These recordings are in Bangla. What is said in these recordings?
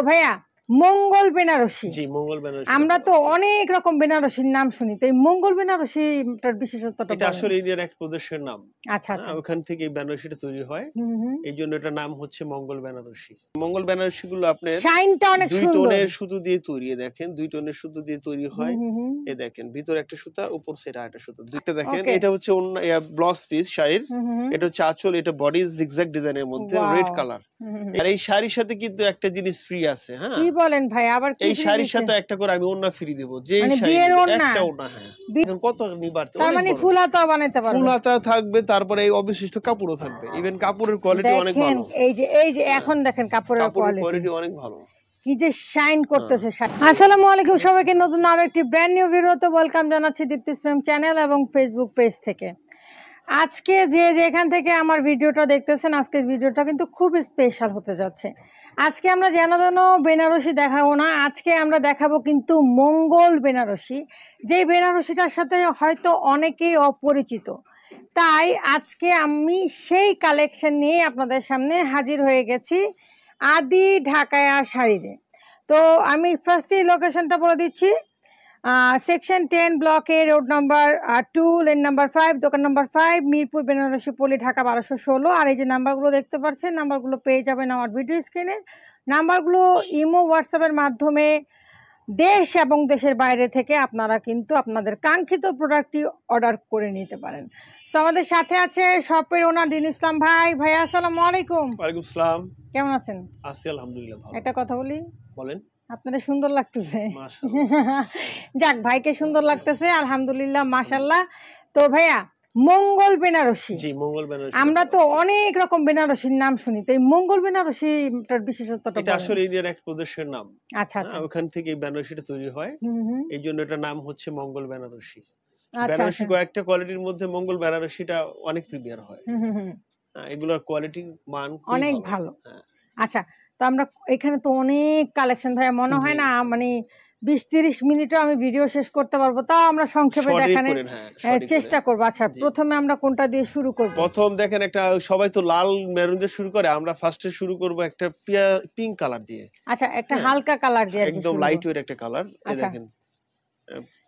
ভাইয়া মঙ্গল বেনারসি, জি মঙ্গল বেনারসি আমরা তো অনেক রকম বেনারসির নাম শুনি, তো এই মঙ্গল বেনারসিটার বিশেষত্বটা এটা আসলে ইন্ডিয়ার এক প্রদেশের নাম। আচ্ছা আচ্ছা, ওখান থেকে এই বেনারসিটা তৈরি হয়, এই জন্য এটার নাম হচ্ছে মঙ্গল বেনারসি। মঙ্গল বেনারসি গুলো আপনার শাইনটা অনেক দুই সুন্দর, টোনের সুতো দিয়ে তৈরি, দেখেন দুই টোনের সুতো দিয়ে তৈরি হয়। এই দেখেন ভিতরে একটা সুতা, উপর সেটা একটা সুতা, দুইটা দেখেন। এটা হচ্ছে ব্লাউজ পিস শাড়ির, এটা হচ্ছে আঁচল, এটা বডি জিগজ্যাগ ডিজাইনের মধ্যে রেড কালার। আর এই শাড়ির সাথে কিন্তু একটা জিনিস ফ্রি আছে। হ্যাঁ কি বলেন ভাই, আবার এই শাড়ির সাথে একটা করে আমি ওড়না ফ্রি দেব, যে শাড়ি একটা ওড়না। হ্যাঁ এখন কত নিবার, তার মানে ফুল হাতা বানাইতে পারবে, ফুল হাতা থাকবে, তারপরে এই অবশিষ্ট কাপড়ও থাকবে। ইভেন কাপড়ের কোয়ালিটি অনেক ভালো। এই যে এখন দেখেন কাপড়ের কোয়ালিটি অনেক ভালো, কি যে শাইন করতেছে। আসসালামু আলাইকুম সবাইকে, নতুন আরো একটি ব্র্যান্ড নিউ ভিডিওতে ওয়েলকাম জানাচ্ছি দীপ্তিস প্রেম চ্যানেল এবং ফেসবুক পেজ থেকে। আজকে যে যেখান থেকে আমার ভিডিওটা দেখতেছেন, আজকের ভিডিওটা কিন্তু খুব স্পেশাল হতে যাচ্ছে। আজকে আমরা যেন বেনারসি দেখাবো না, আজকে আমরা দেখাবো কিন্তু মঙ্গল বেনারসি, যে বেনারসিটার সাথে হয়তো অনেকেই অপরিচিত। তাই আজকে আমি সেই কালেকশন নিয়ে আপনাদের সামনে হাজির হয়ে গেছি আদি ঢাকায়া শাড়িতে। তো আমি ফার্স্টেই লোকেশনটা বলে দিচ্ছি, সেকশন 10 ব্লকে, রোড নাম্বার 2, লেন নাম্বার 5, দোকান নাম্বার 5, মিরপুর বেনারসি পল্লী, ঢাকা 1216। আর এই যে নাম্বারগুলো দেখতে পাচ্ছেন, নাম্বারগুলো পেয়ে যাবেন আমার ভিডিও স্ক্রিনে। নাম্বারগুলো ইমো হোয়াটসঅ্যাপের মাধ্যমে দেশ এবং দেশের বাইরে থেকে আপনারা কিন্তু আপনাদের কাঙ্ক্ষিত প্রোডাক্টটি অর্ডার করে নিতে পারেন। তো আমাদের সাথে আছে শপের ওনার দিন ইসলাম ভাই। ভাই আসসালামু আলাইকুম। ওয়ালাইকুম আসসালাম, কেমন আছেন? আছি আলহামদুলিল্লাহ ভালো। একটা কথা বলি, বলেন। আপনাদের সুন্দর লাগতেছে। মাশাআল্লাহ। যাক, ভাইকে সুন্দর লাগতেছে, আলহামদুলিল্লাহ, মাশাআল্লাহ। তো ভাইয়া মঙ্গল বেনারসি, জি মঙ্গল বেনারসি, আমরা তো অনেক রকম বেনারসির নাম শুনি, তো এই মঙ্গল বেনারসিটার বিশেষত্বটা এটা আসলে ইন্ডিয়ার এক প্রদেশের নাম। আচ্ছা আচ্ছা, ওখান থেকে এই বেনারসিটা তৈরি হয়, এই জন্য এটার নাম হচ্ছে মঙ্গল বেনারসি। আচ্ছা বেনারসি কয়েকটা কোয়ালিটির মধ্যে মঙ্গল বেনারসিটা অনেক প্রিমিয়ার হয়। এগুলোর কোয়ালিটি মান অনেক ভালো। আচ্ছা, তো আমরা এখানে তো অনেক কালেকশন ভাইয়া, মনে হয় না মানে 20-30 মিনিটও আমি ভিডিও শেষ করতে পারবো, তাও আমরা সংক্ষেপে দেখানোর চেষ্টা করবো। আচ্ছা, প্রথমে আমরা কোনটা দিয়ে শুরু করব? প্রথম দেখেন একটা, সবাই তো লাল মেরুন দিয়ে শুরু করে, আমরা ফার্স্টে শুরু করব একটা পিঙ্ক কালার দিয়ে। আচ্ছা, একটা হালকা কালার দিয়ে, একদম লাইট ওয়েট একটা কালার। এই দেখেন,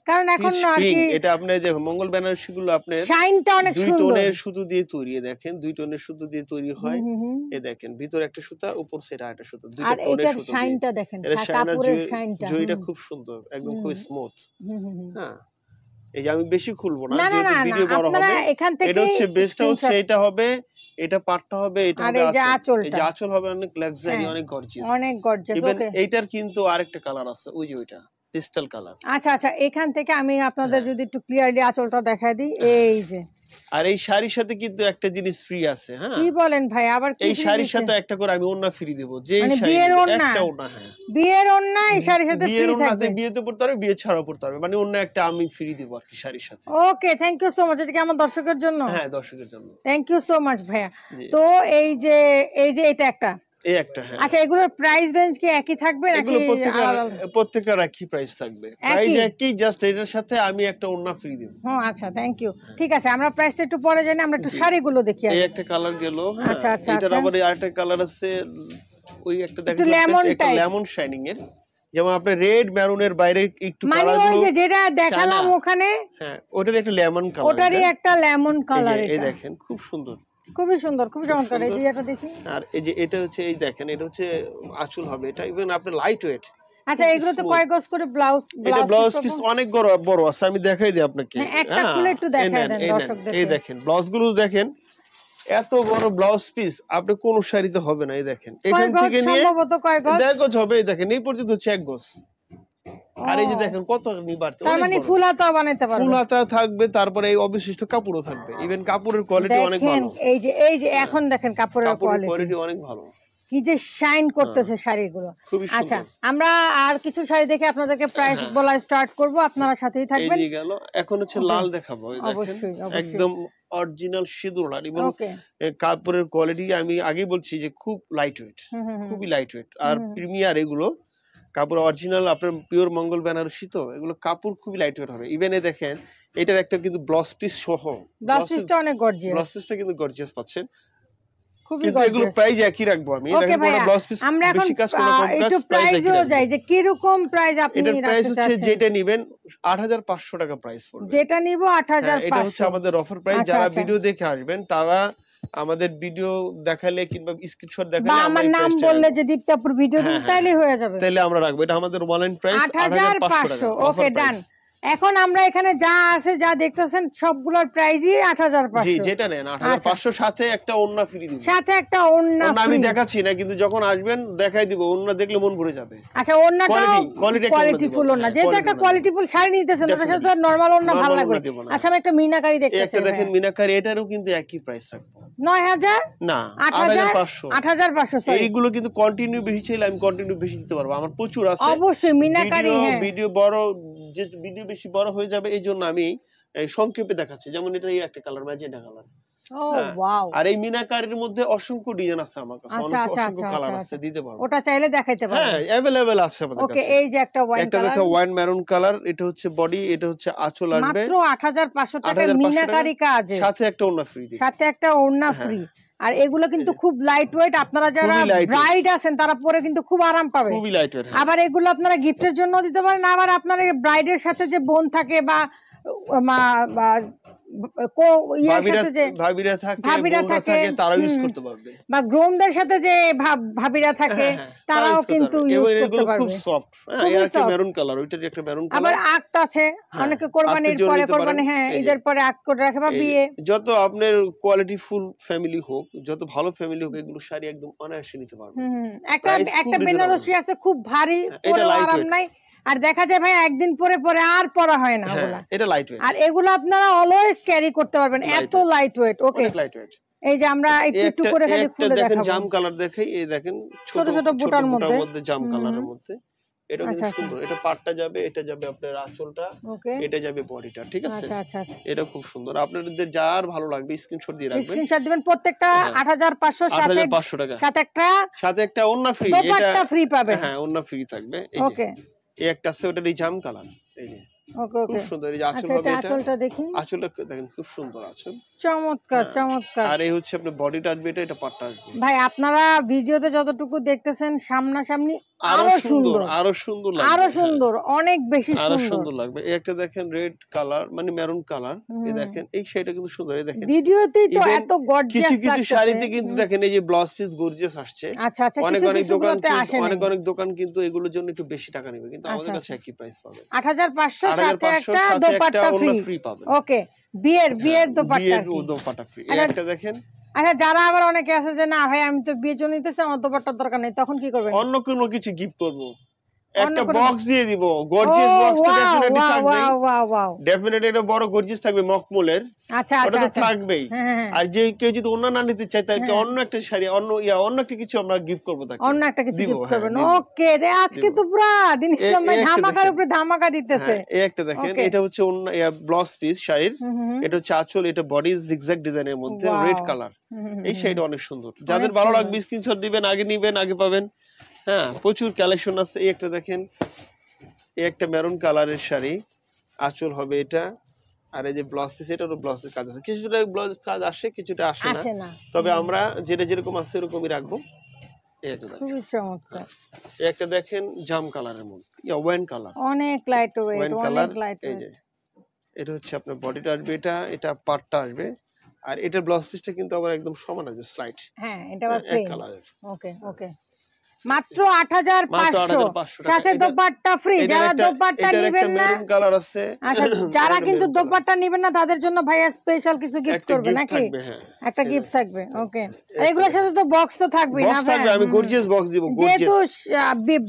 কারণ এখন আর কি এটা আপনি যে মঙ্গল বেনারসি গুলো আপনার শাইনটা অনেক সুন্দর, দুই টোনের সুতো দিয়ে তৈরি, দেখেন দুই টোনের সুতো দিয়ে তৈরি হয়। এই দেখেন ভিতরে একটা সুতা, উপর সেটা একটা সুতা, দুইটা টোনের সুতো। শাইনটা দেখেন, কাপড়ের শাইনটা, জরিটা খুব সুন্দর, একদম খুব স্মুথ। হ্যাঁ এই যে আমি বেশি খুলবো না, যেহেতু ভিডিও বড় হবে। এটা হচ্ছে বেস্টটা হচ্ছে এটা হবে, এটা পাটটা হবে, এটা হবে আঁচল। এই যে আঁচল হবে অনেক লাক্সারি, অনেক গর্জিয়াস, অনেক গর্জিয়াস। ইভেন এইটার কিন্তু আরেকটা কালার আছে, ওই যে ওইটা ক্রিস্টাল কালার। আচ্ছা আচ্ছা, এখান থেকে আমি আপনাদের যদি একটু ক্লিয়ারলি আঁচলটা দেখাই দিই, এই যে। আর এই শাড়ির সাথে কিন্তু একটা জিনিস ফ্রি আছে। হ্যাঁ কি বলেন ভাই, আবার এই শাড়ির সাথে একটা করে আমি ওড়না ফ্রি দেব, যে শাড়ি একটা ওড়না। হ্যাঁ বিয়ের ওড়না এই শাড়ির সাথে ফ্রি থাকবে, বিয়েতে পড়তে পারবে, বিয়ে ছাড়াও পড়তে পারবে, মানে ওড়না একটা আমি ফ্রি দেব আর কি শাড়ির সাথে। ওকে, থ্যাংক ইউ সো মাচ। এটা কি আমার দর্শকের জন্য? হ্যাঁ দর্শকের জন্য। থ্যাংক ইউ সো মাচ ভাইয়া। তো এই যে এটা একটা, এই একটা। হ্যাঁ আচ্ছা, এগুলোর প্রাইস রেঞ্জ কি একই থাকবে নাকি? প্রত্যেকটা একই প্রাইস থাকবে, প্রাইস একই, জাস্ট এটার সাথে আমি একটা ওড়না ফ্রি দেব। আচ্ছা, থ্যাংক ইউ। ঠিক আছে, আমরা প্রাইসটা একটু পরে জানি, আমরা একটু শাড়িগুলো দেখি। এই একটা কালার গেল। আচ্ছা আচ্ছা, এটার আবার আরেকটা কালার আছে, ওই একটা দেখেন একটা লেমন শাইনিং এর, যেমন আপনি রেড মেরুনের বাইরে একটু কালার, মানে ওই যে যেটা দেখালাম ওখানে, হ্যাঁ ওটারই একটা লেমন কালার, ওটারই একটা লেমন কালার। এই দেখেন খুব সুন্দর, খুবই সুন্দর, খুবই চমৎকার। এই যে এটা দেখি, আর এই যে এটা হচ্ছে, এই দেখেন এটা হচ্ছে আঁচল হবে, এটা ইভেন আপনার লাইট ওয়েট। আচ্ছা, এগুলো তো কয় গজ করে ব্লাউজ? এটা ব্লাউজ পিস অনেক বড় আছে, আমি দেখাই দিই আপনাকে। একটা খুলে একটু দেখাই দেন দর্শকদের। এই দেখেন ব্লাউজ গুলো দেখেন, এত বড় ব্লাউজ পিস আপনি কোন শাড়িতে হবে না। এই দেখেন এখান থেকে নিয়ে সম্ভবত কয় গজ? 1.5 গজ হবে। এই দেখেন এই পর্যন্ত হচ্ছে 1 গজ। আর এই যে দেখেন কত নিবার, তার মানে ফুল হাতা বানাইতে পারবে, ফুল হাতা থাকবে, তারপরে এই অবশিষ্ট কাপড়ও থাকবে। ইভেন কাপড়ের কোয়ালিটি অনেক ভালো। এই যে এখন দেখেন কাপড়ের কোয়ালিটি অনেক ভালো, কি যে শাইন করতেছে শাড়িগুলো। আচ্ছা, আমরা আর কিছু শাড়ি দেখে আপনাদেরকে প্রাইস বলা স্টার্ট করব, আপনারা সাথেই থাকবেন। এই গেল, এখন হচ্ছে লাল দেখাবো। অবশ্যই একদম অরিজিনাল সিঁদুর লাল, এবং কাপড়ের কোয়ালিটি আমি আগেই বলছি যে খুব লাইট ওয়েট, খুবই লাইট ওয়েট আর প্রিমিয়ার। এগুলো কাপড় অরিজিনাল, আপনার পিওর মঙ্গল বেনারসি, তো এগুলো কাপড় খুবই লাইট ওয়েট হবে। ইভেন এই দেখেন এটার একটা কিন্তু ব্লাউজ পিস সহ, ব্লাউজ পিসটা অনেক গর্জিয়াস, ব্লাউজ পিসটা কিন্তু গর্জিয়াস পাচ্ছেন, কিন্তু এগুলো প্রাইস একই রাখবো আমি। ওকে ভাইয়া, আমরা এখন একটু প্রাইসও যাই যে কি রকম প্রাইস আপনি রাখতে চাচ্ছেন। প্রাইস হচ্ছে যেটা নেবেন 8500 টাকা প্রাইস পড়বে। যেটা নিব 8500। এটা হচ্ছে আমাদের অফার প্রাইস। যারা ভিডিও দেখে আসবেন তারা আমাদের ভিডিও দেখালে কিংবা স্ক্রিনশট দেখালে বা আমার নাম বললে যে দীপ্তাপুর ভিডিও দিতে তাইলে হয়ে যাবে, তাইলে আমরা রাখবো। এটা আমাদের অনলাইন প্রাইস 8500 টাকা। ওকে ডান। এখন আমরা এখানে যা আছে যা দেখতেছেন সবগুলোর প্রাইসই 8500। জি, যেটা নেন 8500 সাথে একটা ওন্না ফ্রি দিব। সাথে একটা ওন্না ফ্রি। আমি দেখাচ্ছি না, কিন্তু যখন আসবেন দেখাই দিব। ওন্না দেখলে মন ভরে যাবে। আচ্ছা, ওন্নাটাও কোয়ালিটিফুল ওন্না, যেহেতু একটা কোয়ালিটিফুল শাড়ি নিতেছেন, ওটার সাথে তো নরমাল ওন্না ভালো লাগবে। আচ্ছা, আমি একটা মিনাকারি দেখতে চাই। একটা দেখেন মিনাকারি, এটারও কিন্তু একই প্রাইস রাখবো। 9000 না 8500। এইগুলো কিন্তু কন্টিনিউ বেশি চাইলে আমি কন্টিনিউ বেশি দিতে পারবো। আমার প্রচুর আছে। অবশ্যই মিনাকারি, ভিডিও বড়, যে ভিডিও বেশি বড় হয়ে যাবে এই জন্য আমি সংক্ষেপে দেখাচ্ছি। যেমন এটা এই একটা কালার, ম্যাজেন্টা কালার। ও ওয়াও। আর এই মিনাকারির মধ্যে অসংখ্য ডিজাইন আছে আমার কাছে, অসংখ্য কালার আছে, দিতে পারবো। ওটা চাইলে দেখাইতে পারবেন। হ্যাঁ, अवेलेबल আছে আমাদের কাছে। ওকে, এই যে একটা ওয়াইন কালার, একটা ওয়াইন মেরুন কালার, এটা হচ্ছে বডি, এটা হচ্ছে আঁচল আসবে মাত্র 8500 টাকা মিনাকারি কাজ, সাথে একটা ওড়না ফ্রি। সাথে একটা ওড়না ফ্রি। আর এগুলো কিন্তু খুব লাইট ওয়েট, আপনারা যারা ব্রাইড আছেন তারা পরে কিন্তু খুব আরাম পাবে, খুবই লাইট ওয়েট। আবার এগুলো আপনারা গিফটের জন্য দিতে পারেন। আবার আপনার ব্রাইডের সাথে যে বোন থাকে বা ভাবিরা থাকে তারা ইউজ করতে পারবে, বা গ্রোমদের সাথে যে ভাবিরা থাকে তারাও কিন্তু ইউজ করতে পারবে। খুব সফট। এই একটা মেরুন কালার, ওইটার একটা মেরুন কালার। আবার আক্ত আছে, অনেকে কোরবানির পরে, কোরবানি ঈদের পরে আক্ত করে রাখে, বা বিয়ে। যত আপনার কোয়ালিটি ফুল ফ্যামিলি হোক, যত ভালো ফ্যামিলি হোক, এগুলো শাড়ি একদম অনায়াসে নিতে পারবে। একটা বেনারসি আছে খুব ভারী, পরে আরাম নাই, আর দেখা যায় ভাই একদিন পরে পরে আর পরা হয় না ওগুলা। এটা লাইট ওয়েট, আর এগুলো আপনারা অলওয়েজ ক্যারি করতে পারবেন, এত লাইট ওয়েট। ওকে, লাইট ওয়েট। এই যে আমরা একটু করে খালি খুলে দেখাবো। দেখেন জাম কালার দেখাই, এই দেখেন ছোট ছোট বুটার মধ্যে জাম কালারের মধ্যে। এটা কিন্তু সুন্দর। এটা পাটটা যাবে, এটা যাবে আপনার আঁচলটা, এটা যাবে বডিটা, ঠিক আছে? আচ্ছা আচ্ছা, এটা খুব সুন্দর। আপনাদের যার ভালো লাগবে স্ক্রিনশট দিয়ে রাখবেন। স্ক্রিনশট দিবেন। প্রত্যেকটা 8500 টাকা, সাথে একটা ওন্না ফ্রি, দোপাট্টা ফ্রি পাবেন। হ্যাঁ, ওন্না ফ্রি থাকবে। ওকে, এই একটা আছে, ওটা এই জাম কালার, এই যে। ওকে ওকে, খুব সুন্দর। এই যে আঁচল হবে, এটা আঁচলটা দেখি, আঁচলটা দেখেন খুব সুন্দর আঁচল, চমৎকার চমৎকার। আর এই হচ্ছে আপনার বডিটা আসবে, এটা পাটটা আসবে। ভাই আপনারা ভিডিওতে যতটুকু দেখতেছেন, সামনাসামনি আরো সুন্দর, আরো সুন্দর লাগবে, আরো সুন্দর, অনেক বেশি আরো সুন্দর সুন্দর লাগবে। এই একটা দেখেন রেড কালার, মানে মেরুন কালার, এই দেখেন এই শাড়িটা কিন্তু সুন্দর। এই দেখেন ভিডিওতেই তো এত গর্জিয়াস লাগছে। কিছু শাড়িতে কিন্তু দেখেন এই যে ব্লাউজ পিস গর্জিয়াস আসছে। আচ্ছা আচ্ছা, অনেক দোকান কিন্তু এগুলোর জন্য একটু বেশি টাকা নেবে, কিন্তু আমাদের কাছে একই প্রাইস পাবে। 8500 সাথে একটা দোপাট্টা ফ্রি পাবে। ওকে, বিয়ের দোপাট্টা ফ্রি। এই একটা দেখেন। আচ্ছা, যারা আবার অনেকে আছে যে না ভাই আমি তো বিয়ের জন্য নিতেছি, আমার দোপাট্টার দরকার নেই, তখন কি করবেন? অন্য কোনো কিছু গিফট করব, একটা বক্স দিয়ে দিব, গর্জিয়াস বক্স তো ডেফিনেটলি থাকবে। ডেফিনেটলি এটা বড় গর্জিয়াস থাকবে, মকমলের। আচ্ছা ওটা তো থাকবেই। আর যে কেউ যদি অন্য না নিতে চায়, তাহলে অন্য একটা শাড়ি, অন্য একটা কিছু আমরা গিফট করব তাকে, অন্য একটা কিছু গিফট করবেন। ওকে, আজকে তো পুরো দিন ইসলাম ভাই ধামাকার উপরে ধামাকা দিতেছে। এই একটা দেখেন, এটা হচ্ছে ব্লাউজ পিস শাড়ির, এটা হচ্ছে আঁচল, এটা বডি জিগজ্যাগ ডিজাইনের মধ্যে রেড কালার। এই শাড়িটা অনেক সুন্দর। যাদের ভালো লাগবে স্ক্রিনশট দিবেন, আগে নিবেন, আগে পাবেন। হ্যাঁ, প্রচুর কালেকশন আছে। এই একটা দেখেন, এই একটা মেরুন কালারের শাড়ি, আঁচল হবে এটা, আর এই যে ব্লাউজ পিস, এটারও ব্লাউজের কাজ আছে। কিছুটা ব্লাউজ কাজ আসে, কিছুটা আসে না, তবে আমরা যেটা যেরকম আছে এরকমই রাখবো। খুবই চমৎকার। এই একটা দেখেন জাম কালারের মধ্যে, ওয়াইন কালার, অনেক লাইট ওয়েট, অনেক লাইট ওয়েট। এটা হচ্ছে আপনার বডিটা আসবে, এটা পাটটা আসবে, আর এটার ব্লাউজ পিসটা কিন্তু আবার একদম সমান আছে, স্লাইড। হ্যাঁ, এটা আবার প্লেন কালারের। ওকে ওকে, মাত্র 8500 সাথে দোপাট্টা ফ্রি। যারা দোপাট্টা নেবেন না, মেরুন কালার আছে। আচ্ছা, যারা কিন্তু দোপাট্টা নেবেন না তাদের জন্য ভাইয়া স্পেশাল কিছু গিফট করবে নাকি? একটা গিফট থাকবে। ওকে, আর এগুলোর সাথে তো বক্স তো থাকবেই না? থাকবে, আমি গর্জিয়াস বক্স দিব, যেহেতু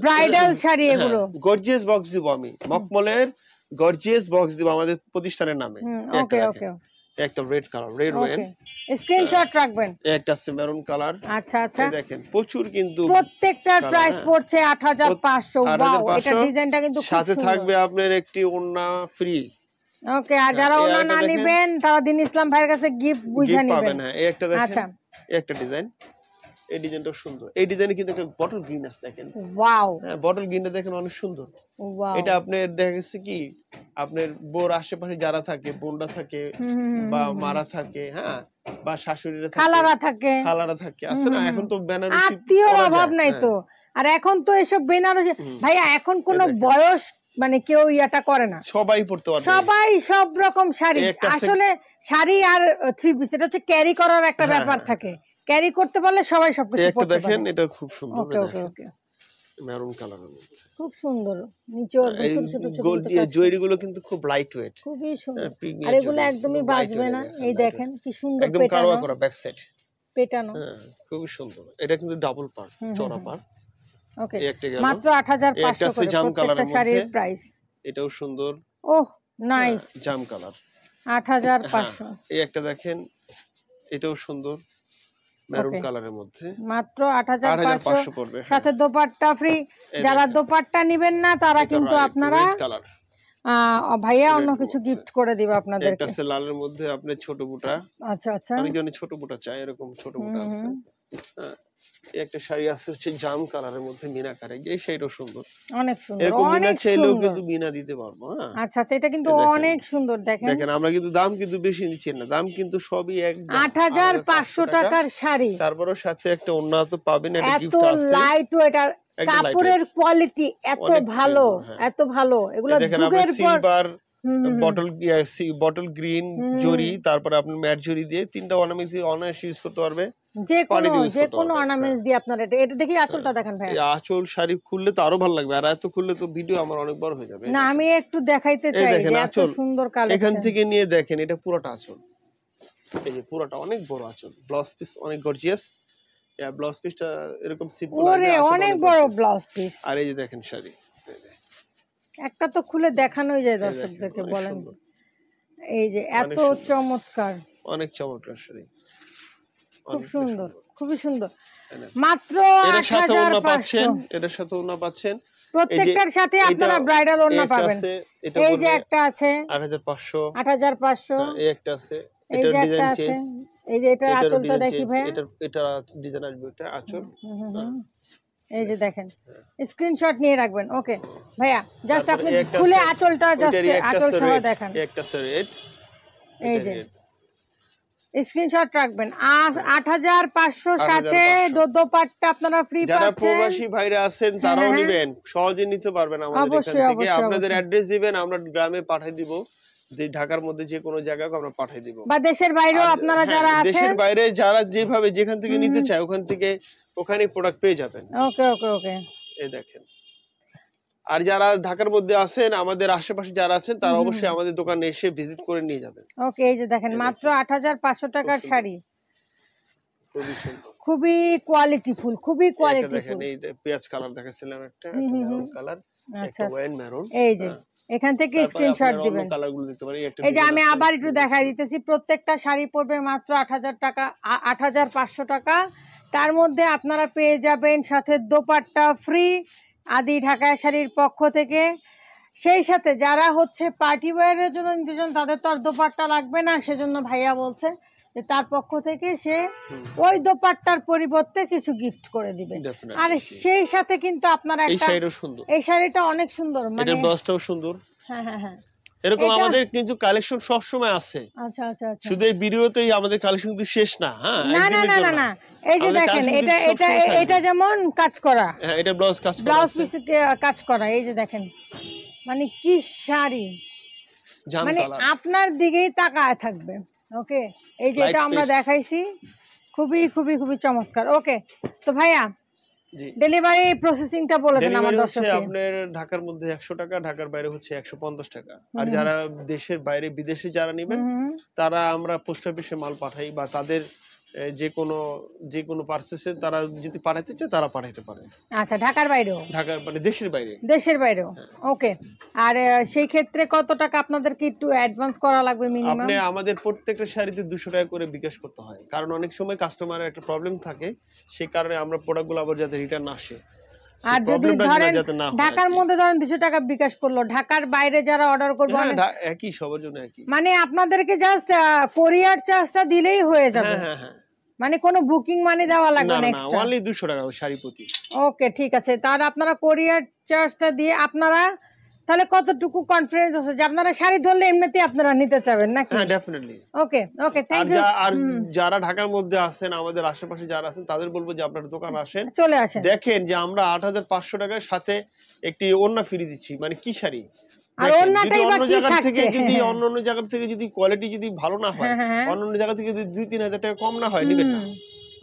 ব্রাইডাল শাড়ি এগুলো, গর্জিয়াস বক্স দিব আমি, মকমলের গর্জিয়াস বক্স দিব আমাদের প্রতিষ্ঠানের নামে। ওকে ওকে, একটা red colour, red wine, screenshot রাখবেন। একটা আছে মেরুন কালার। আচ্ছা আচ্ছা, দেখেন প্রচুর, কিন্তু প্রত্যেকটার প্রাইস পড়ছে 8500। ওয়াও, এটা ডিজাইনটা কিন্তু খুব সুন্দর। সাথে থাকবে আপনার একটি ওড়না ফ্রি। ওকে, আর যারা ওড়না না নেবেন তারা দিন ইসলাম ভাইয়ের কাছে গিফট বুঝা নেবেন। হ্যাঁ, এই একটা দেখেন, আচ্ছা, এই একটা ডিজাইন, এই ডিজাইনটা সুন্দর। এই ডিজাইনে কিন্তু একটা বটল গ্রিন আছে দেখেন। ওয়াও, হ্যাঁ বটল গ্রিনটা দেখেন অনেক সুন্দর। ওয়াও, এটা আপনার দেখা গেছে কি আপনার বোর আশেপাশে যারা থাকে, বোনরা থাকে বা মারা থাকে, হ্যাঁ বা শাশুড়িরা থাকে, খালারা থাকে, আছে না? এখন তো বেনারসি আত্মীয়র অভাব নাই তো। আর এখন তো এসব বেনারসি ভাইয়া এখন কোন বয়স মানে কেউ ইয়াটা করে না, সবাই পড়তে পারবে, সবাই সব রকম শাড়ি। আসলে শাড়ি আর থ্রি পিস এটা হচ্ছে ক্যারি করার একটা ব্যাপার থাকে, ক্যারি করতে পারলে সবাই সবকিছু পড়তে পারে। দেখেন এটা খুব সুন্দর, ওকে ওকে ওকে, মেরুন কালারের মধ্যে খুব সুন্দর। নিচেও ছোট ছোট ছোট গোল্ড জুয়েলারি গুলো কিন্তু খুব লাইট ওয়েট, খুবই সুন্দর। আর এগুলো একদমই বাজবে না। এই দেখেন কি সুন্দর একদম কারওয়া করা ব্যাক সাইড পেটানো, খুব সুন্দর। এটা কিন্তু ডাবল পার, চওড়া পার। ওকে, মাত্র 8500 করে প্রত্যেকটা শাড়ির প্রাইস। এটাও সুন্দর। ওহ নাইস, জাম কালার 8500। এই একটা দেখেন, এটাও সুন্দর মেরুন কালারের মধ্যে, মাত্র 8500 পড়বে, সাথে দোপাট্টা ফ্রি। যারা দোপাট্টা নেবেন না তারা কিন্তু আপনারা ভাইয়া অন্য কিছু গিফট করে দিবে আপনাদেরকে। এটা আছে লালের মধ্যে আপনার ছোট বুটা। আচ্ছা আচ্ছা, অনেকজন ছোট বুটা চায়, এরকম ছোট বুটা আছে। একটা শাড়ি আছে হচ্ছে জাম কালারের মধ্যে মিনাকারে, এই শাড়িটাও সুন্দর, অনেক সুন্দর, এরকম মিনা অনেক চাইলেও সুন্দর। কিন্তু মিনা দিতে পারবো। হ্যাঁ আচ্ছা আচ্ছা, এটা কিন্তু অনেক সুন্দর। দেখেন দেখেন আমরা কিন্তু দাম কিন্তু বেশি নিচ্ছি না, দাম কিন্তু সবই একদম 8500 টাকার শাড়ি। তারপরেও সাথে একটা ওড়না তো পাবেন, একটা গিফট আছে। এত লাইট ওয়েট আর কাপড়ের কোয়ালিটি এত ভালো, এত ভালো। এগুলো যুগের পর বটল গ্রিন জরি, তারপরে আপনি ম্যাট জরি দিয়ে তিনটা অর্নামেন্টস অনায়াসে ইউজ করতে পারবে। যে কোনো অর্নামেন্টস দিয়ে আপনারা এটা দেখি আঁচলটা দেখেন ভাই। আঁচল শাড়ি খুললে তো আরো ভালো লাগবে, আর এত খুললে তো ভিডিও আমার অনেক বড় হয়ে যাবে। না আমি একটু দেখাইতে চাই যে এত সুন্দর কালেকশন। এখান থেকে নিয়ে দেখেন, এটা পুরোটা আঁচল, এই যে পুরোটা অনেক বড় আঁচল, ব্লাউজ পিস অনেক গর্জিয়াস। ব্লাউজ পিসটা এরকম সিম্পল, ওরে অনেক বড় ব্লাউজ পিস। আর এই যে দেখেন শাড়ি, একটা তো খুলে দেখানোই যায় দর্শকদেরকে, বলেন। এই যে এত চমৎকার, অনেক চমৎকার শাড়ি, খুব সুন্দর, খুবই সুন্দর। মাত্র 8500, এটার সাথে ওড়না পাচ্ছেন, প্রত্যেকটার সাথে আপনারা ব্রাইডাল ওড়না পাবেন। এই যে একটা আছে 8500, এই একটা আছে, এই যে একটা আছে, এই যে এটা আঁচলটা দেখি ভাই, এটা ডিজাইন আসবে, এটা আঁচল। এই যে দেখেন, স্ক্রিনশট নিয়ে রাখবেন। ওকে ভাইয়া, জাস্ট আপনি খুলে আঁচলটা জাস্ট আঁচল সহ দেখান। একটা সেট, এই যে স্ক্রিনশট রাখবেন। 8500 সাথে দোপাট্টা আপনারা ফ্রি পাচ্ছেন। যারা প্রবাসী ভাইরা আছেন তারাও নেবেন, সহজে নিতে পারবেন আমাদের এখান থেকে। আপনাদের অ্যাড্রেস দিবেন, আমরা গ্রামে পাঠিয়ে দিব, ঢাকার মধ্যে যে কোনো জায়গায় আমরা পাঠিয়ে দিব, বা দেশের বাইরেও আপনারা যারা আছেন, দেশের বাইরে যারা যেভাবে যেখান থেকে নিতে চায় ওখান থেকে ওখানেই প্রোডাক্ট পেয়ে যাবেন। ওকে ওকে ওকে, এই দেখেন। আর যারা ঢাকার মধ্যে আছেন, আমাদের আশেপাশে যারা আছেন, তারা অবশ্যই আমাদের দোকানে এসে ভিজিট করে নিয়ে যাবেন। ওকে, এই যে দেখেন মাত্র 8500 টাকার শাড়ি, খুবই সুন্দর, খুবই কোয়ালিটিফুল, খুবই কোয়ালিটিফুল। এই পেঁয়াজ কালার দেখাছিলাম, একটা মেরুন কালার, একটা ওয়াইন মেরুন। এই যে এখান থেকে স্ক্রিনশট দিবেন। এই যে আমি আবার একটু দেখাই দিতেছি, প্রত্যেকটা শাড়ি পড়বে মাত্র 8000 টাকা, 8500 টাকা। তার মধ্যে আপনারা পেয়ে যাবেন সাথে দোপাট্টা ফ্রি আদি ঢাকা শাড়ির পক্ষ থেকে। সেই সাথে যারা হচ্ছে পার্টি ওয়্যারের জন্য নিতে চান, তাদের তো আর দোপাট্টা লাগবে না, সেজন্য ভাইয়া বলছে যে তার পক্ষ থেকে সে ওই দোপাট্টার পরিবর্তে কিছু গিফট করে দিবে। আর সেই সাথে কিন্তু আপনারা একটা, এই শাড়িটা অনেক সুন্দর, মানে এটার ব্লাউজটাও সুন্দর। হ্যাঁ হ্যাঁ হ্যাঁ, এরকম আমাদের কিন্তু কালেকশন সব সময় আছে। আচ্ছা আচ্ছা আচ্ছা, শুধু এই ভিডিওতেই আমাদের কালেকশন কিন্তু শেষ না। হ্যাঁ, না না না না, এই যে দেখেন, এটা এটা এটা যেমন কাজ করা, হ্যাঁ এটা ব্লাউজ কাজ করা, ব্লাউজ পিস কাজ করা। এই যে দেখেন, মানে কি শাড়ি, মানে আপনার দিকেই তাকায় থাকবে। ওকে, এই যে এটা আমরা দেখাইছি, খুবই খুবই খুবই চমৎকার। ওকে, তো ভাইয়া ডেলিভারি প্রসেসিংটা বলে দেন আমার দর্শকদের। আপনার ঢাকার মধ্যে 100 টাকা, ঢাকার বাইরে হচ্ছে 150 টাকা। আর যারা দেশের বাইরে বিদেশে যারা নেবেন, তারা আমরা পোস্ট অফিসে মাল পাঠাই, বা তাদের যে কোনো পারচেসে তারা যদি পাঠাতে চায় তারা পাঠাতে পারে। আচ্ছা, ঢাকার বাইরেও? ঢাকার মানে দেশের বাইরেও। ওকে, আর সেই ক্ষেত্রে কত টাকা আপনাদেরকে একটু অ্যাডভান্স করা লাগবে মিনিমাম? আপনি আমাদের প্রত্যেকটা শাড়িতে 200 টাকা করে বিকাশ করতে হয়, কারণ অনেক সময় কাস্টমারের একটা প্রবলেম থাকে, সেই কারণে আমরা প্রোডাক্টগুলো আবার যাতে রিটার্ন আসে। আর যদি ধরেন ঢাকার মধ্যে ধরেন 200 টাকা বিকাশ করলো, ঢাকার বাইরে যারা অর্ডার করবে একই, সবার জন্য একই, মানে আপনাদেরকে জাস্ট কোরিয়ার চার্জটা দিলেই হয়ে যাবে। হ্যাঁ হ্যাঁ, মানে কোনো বুকিং মানি দেওয়া লাগবে না না না এক্সট্রা? অনলি 200 টাকা শাড়ি প্রতি। ওকে, ঠিক আছে। তার আপনারা কোরিয়ার চার্জটা দিয়ে আপনারা তাহলে কতটুকু কনফিডেন্স আছে যে আপনারা শাড়ি ধরলে এমনিতেই আপনারা নিতে চাবেন নাকি? হ্যাঁ definitely. Okay okay, thank you. আর যারা ঢাকার মধ্যে আছেন, আমাদের আশেপাশে যারা আছেন, তাদের বলবো যে আপনার দোকান আসেন, চলে আসেন, দেখেন যে আমরা 8500 টাকার সাথে একটি ওড়না ফ্রি দিচ্ছি। মানে কি শাড়ি, আর ওড়নাটাই বা কি থাকছে? অন্য জায়গা থেকে যদি কোয়ালিটি যদি ভালো না হয়, অন্য জায়গা থেকে যদি 2-3000 টাকা কম না হয়, নেবেন না।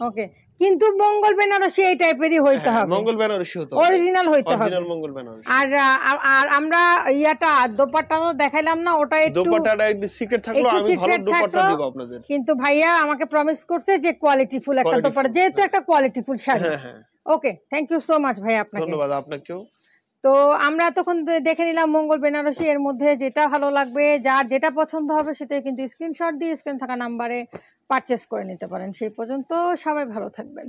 ওকে, কিন্তু মঙ্গল বেনারসি এই টাইপেরই হইতে হবে, মঙ্গল বেনারসি হতে হবে, অরিজিনাল হইতে হবে, অরিজিনাল মঙ্গল বেনারসি। আর আর আমরা ইয়াটা দোপাট্টাও দেখাইলাম না, ওটা একটু দোপাট্টাটা একটু সিক্রেট থাকলো, আমি ভালো দোপাট্টা দেব আপনাদের। কিন্তু ভাইয়া আমাকে প্রমিস করছে যে কোয়ালিটিফুল একটা দোপাট্টা, যেহেতু একটা কোয়ালিটিফুল শাড়ি। ওকে, থ্যাংক ইউ সো মাচ ভাই, আপনাকে ধন্যবাদ। আপনাকেও। তো আমরা তখন দেখে নিলাম মঙ্গল বেনারসি, এর মধ্যে যেটা ভালো লাগবে, যার যেটা পছন্দ হবে সেটাই কিন্তু স্ক্রিনশট দিয়ে স্ক্রিন থাকা নাম্বারে পারচেস করে নিতে পারেন। সেই পর্যন্ত সবাই ভালো থাকবেন।